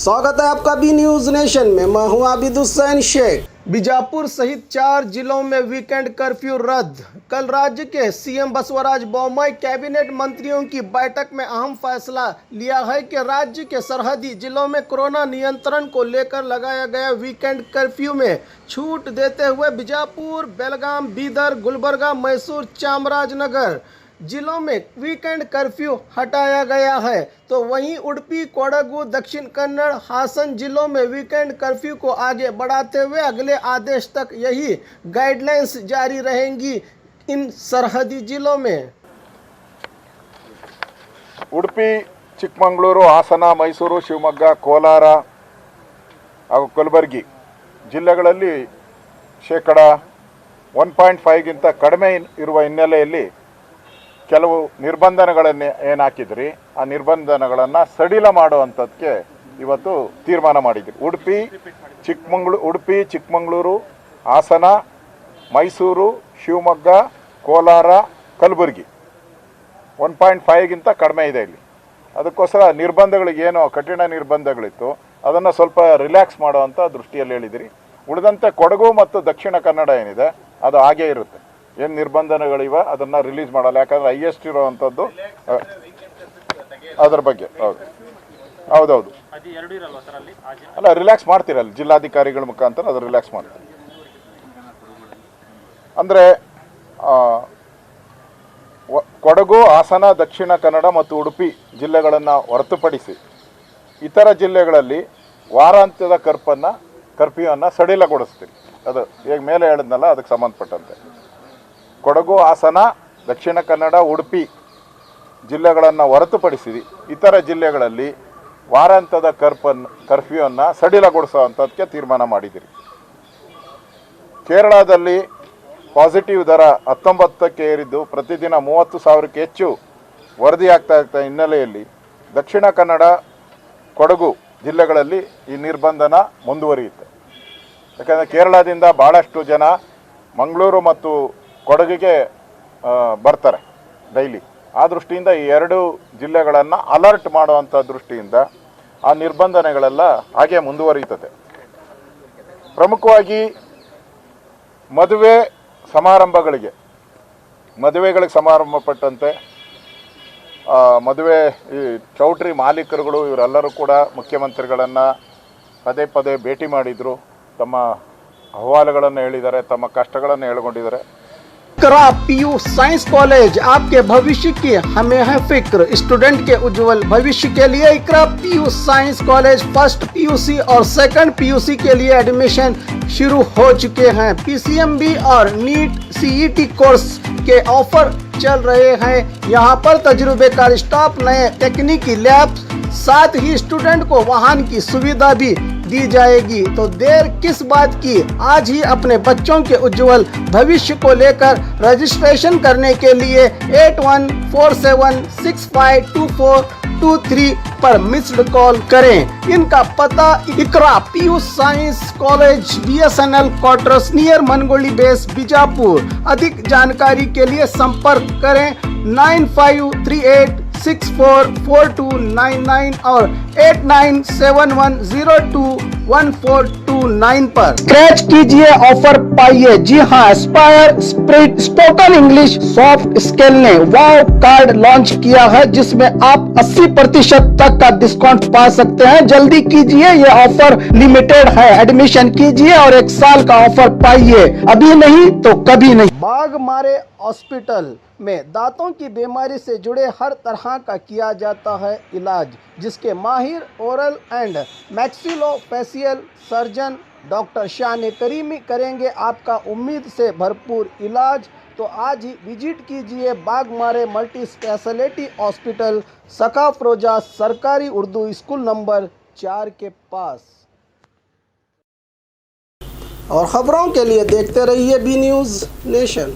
स्वागत है आपका बी न्यूज नेशन में। मैं हूं आबिद हुसैन शेख। बीजापुर सहित 4 जिलों में वीकेंड कर्फ्यू रद्द। कल राज्य के सीएम बसवराज बोम्मई कैबिनेट मंत्रियों की बैठक में अहम फैसला लिया है कि राज्य के सरहदी जिलों में कोरोना नियंत्रण को लेकर लगाया गया वीकेंड कर्फ्यू में छूट देते हुए बीजापुर, बेलगाम, बीदर, गुलबर्गा, मैसूर, चामराजनगर जिलों में वीकेंड कर्फ्यू हटाया गया है। तो वहीं उडुपी, कोडगु, दक्षिण कन्नड़, हासन जिलों में वीकेंड कर्फ्यू को आगे बढ़ाते हुए अगले आदेश तक यही गाइडलाइंस जारी रहेंगी इन सरहदी जिलों में। उडुपी, चिक्कमंगलूರು, ಹಾಸನ, ಮೈಸೂರು, ಶಿವಮೊಗ್ಗ, ಕೋಲಾರ ಹಾಗೂ ಕಲಬುರಗಿ ಜಿಲ್ಲೆಗಳಲ್ಲಿ ಶೇಕಡ 1.5 ಗಿಂತ ಕಡಿಮೆ ಇರುವ ಹಿನ್ನೆಲೆಯಲ್ಲಿ ಕೆಲವು ನಿರ್ಬಂಧಗಳನ್ನು ಏನು ಹಾಕಿದ್ರಿ ಆ ನಿರ್ಬಂಧಗಳನ್ನು ಸಡಿಲ ಮಾಡುವಂಥದ್ದಕ್ಕೆ ಇವತ್ತು ತೀರ್ಮಾನ ಮಾಡಿದ್ರಿ. ಉಡುಪಿ, ಚಿಕ್ಕಮಗಳೂರು, ಹಾಸನ, ಮೈಸೂರು, ಶಿವಮೊಗ್ಗ, ಕೋಲಾರ, ಕಲಬುರಗಿ 1.5 ಗಿಂತ ಕಡಿಮೆ ಇದೆ ಇಲ್ಲಿ. ಅದಕ್ಕೋಸ್ಕರ ನಿರ್ಬಂಧಗಳಿಗೆ ಏನೋ ಕಠಿಣ ನಿರ್ಬಂಧಗಳಿತ್ತು ಅದನ್ನು ಸ್ವಲ್ಪ ರಿಲ್ಯಾಕ್ಸ್ ಮಾಡುವಂಥ ದೃಷ್ಟಿಯಲ್ಲಿ ಹೇಳಿದಿರಿ. ಉಳಿದಂತೆ ಕೊಡಗು ಮತ್ತು ದಕ್ಷಿಣ ಕನ್ನಡ ಏನಿದೆ ಅದು ಹಾಗೇ ಇರುತ್ತೆ. ಏನು ನಿರ್ಬಂಧಗಳಿವೆ ಅದನ್ನು ರಿಲೀಸ್ ಮಾಡಲ್ಲ, ಯಾಕಂದರೆ ಹೈಯೆಸ್ಟ್ ಇರೋವಂಥದ್ದು ಅದ್ರ ಬಗ್ಗೆ. ಹೌದೌದು ಅಲ್ಲ, ರಿಲ್ಯಾಕ್ಸ್ ಮಾಡ್ತೀರಲ್ಲ ಜಿಲ್ಲಾಧಿಕಾರಿಗಳ ಮುಖಾಂತರ ಅದು ರಿಲ್ಯಾಕ್ಸ್ ಮಾಡ್ತೀರಿ. ಅಂದರೆ ಕೊಡಗು, ಹಾಸನ, ದಕ್ಷಿಣ ಕನ್ನಡ ಮತ್ತು ಉಡುಪಿ ಜಿಲ್ಲೆಗಳನ್ನು ಹೊರತುಪಡಿಸಿ ಇತರ ಜಿಲ್ಲೆಗಳಲ್ಲಿ ವಾರಾಂತ್ಯದ ಕರ್ಫ್ಯೂವನ್ನು ಸಡಿಲಗೊಳಿಸ್ತೀರಿ. ಅದು ಈಗ ಮೇಲೆ ಹೇಳಿದ್ನಲ್ಲ ಅದಕ್ಕೆ ಸಂಬಂಧಪಟ್ಟಂತೆ ಕೊಡಗು, ಹಾಸನ, ದಕ್ಷಿಣ ಕನ್ನಡ, ಉಡುಪಿ ಜಿಲ್ಲೆಗಳನ್ನು ಹೊರತುಪಡಿಸಿ ಇತರ ಜಿಲ್ಲೆಗಳಲ್ಲಿ ವಾರಾಂತ್ಯದ ಕರ್ಫ್ಯೂವನ್ನು ಸಡಿಲಗೊಳಿಸುವಂಥದ್ದಕ್ಕೆ ತೀರ್ಮಾನ ಮಾಡಿದಿರಿ. ಕೇರಳದಲ್ಲಿ ಪಾಸಿಟಿವ್ ದರ 19ಕ್ಕೆ ಏರಿದ್ದು ಪ್ರತಿದಿನ 30,000ಕ್ಕೆ ಹೆಚ್ಚು ವರದಿಯಾಗ್ತಾ ಹಿನ್ನೆಲೆಯಲ್ಲಿ ದಕ್ಷಿಣ ಕನ್ನಡ, ಕೊಡಗು ಜಿಲ್ಲೆಗಳಲ್ಲಿ ಈ ನಿರ್ಬಂಧನ ಮುಂದುವರಿಯುತ್ತೆ. ಯಾಕಂದರೆ ಕೇರಳದಿಂದ ಭಾಳಷ್ಟು ಜನ ಮಂಗಳೂರು ಮತ್ತು ಕೊಡಗಿಗೆ ಬರ್ತಾರೆ ಡೈಲಿ. ಆ ದೃಷ್ಟಿಯಿಂದ ಈ 2 ಜಿಲ್ಲೆಗಳನ್ನು ಅಲರ್ಟ್ ಮಾಡುವಂಥ ದೃಷ್ಟಿಯಿಂದ ಆ ನಿರ್ಬಂಧನೆಗಳೆಲ್ಲ ಹಾಗೆ ಮುಂದುವರಿಯುತ್ತದೆ. ಪ್ರಮುಖವಾಗಿ ಮದುವೆಗಳಿಗೆ ಸಂಬಂಧಪಟ್ಟಂತೆ ಮದುವೆ ಈ ಚೌಟ್ರಿ ಮಾಲೀಕರುಗಳು ಇವರೆಲ್ಲರೂ ಕೂಡ ಮುಖ್ಯಮಂತ್ರಿಗಳನ್ನು ಪದೇ ಪದೇ ಭೇಟಿ ಮಾಡಿದರು, ತಮ್ಮ ಅಹವಾಲುಗಳನ್ನು ಹೇಳಿದ್ದಾರೆ, ತಮ್ಮ ಕಷ್ಟಗಳನ್ನು ಹೇಳ್ಕೊಂಡಿದ್ದಾರೆ. इकरा पीयू साइंस कॉलेज, आपके भविष्य की हमें है फिक्र। स्टूडेंट के उज्जवल भविष्य के लिए Iqra PU science college first PUC और सेकंड पीयूसी के लिए एडमिशन शुरू हो चुके हैं। पीसीएमबी और नीट सीईटी कोर्स के ऑफर चल रहे हैं। यहाँ पर तजुर्बेकार स्टाफ, नए तकनीकी लैब, साथ ही स्टूडेंट को वाहन की सुविधा भी दी जाएगी। तो देर किस बात की, आज ही अपने बच्चों के उज्जवल भविष्य को लेकर रजिस्ट्रेशन करने के लिए 8147652423 पर मिस्ड कॉल करें। इनका पता Iqra PU science college, BSNL quarters near Mangoli base, Bijapur. अधिक जानकारी के लिए संपर्क करें 9538644299 और 8971021429 पर स्क्रैच कीजिए, ऑफर पाइए। जी हाँ, Aspire spoken English soft skill ने वाव कार्ड लॉन्च किया है, जिसमें आप 80% तक का डिस्काउंट पा सकते हैं। जल्दी कीजिए, ये ऑफर लिमिटेड है। एडमिशन कीजिए और 1 साल का ऑफर पाइए, अभी नहीं तो कभी नहीं। बागमारे हॉस्पिटल में दांतों की बीमारी से जुड़े हर तरह का किया जाता है इलाज, जिसके माहिर oral and maxillofacial surgeon doctor शान करीमी करेंगे आपका उम्मीद से भरपूर इलाज। तो आज ही विजिट कीजिए बागमारे मल्टी स्पेशलिटी हॉस्पिटल, सकाफरोजा सरकारी उर्दू स्कूल नंबर 4 के पास। और खबरों के लिए देखते रहिए बी न्यूज़ नेशन।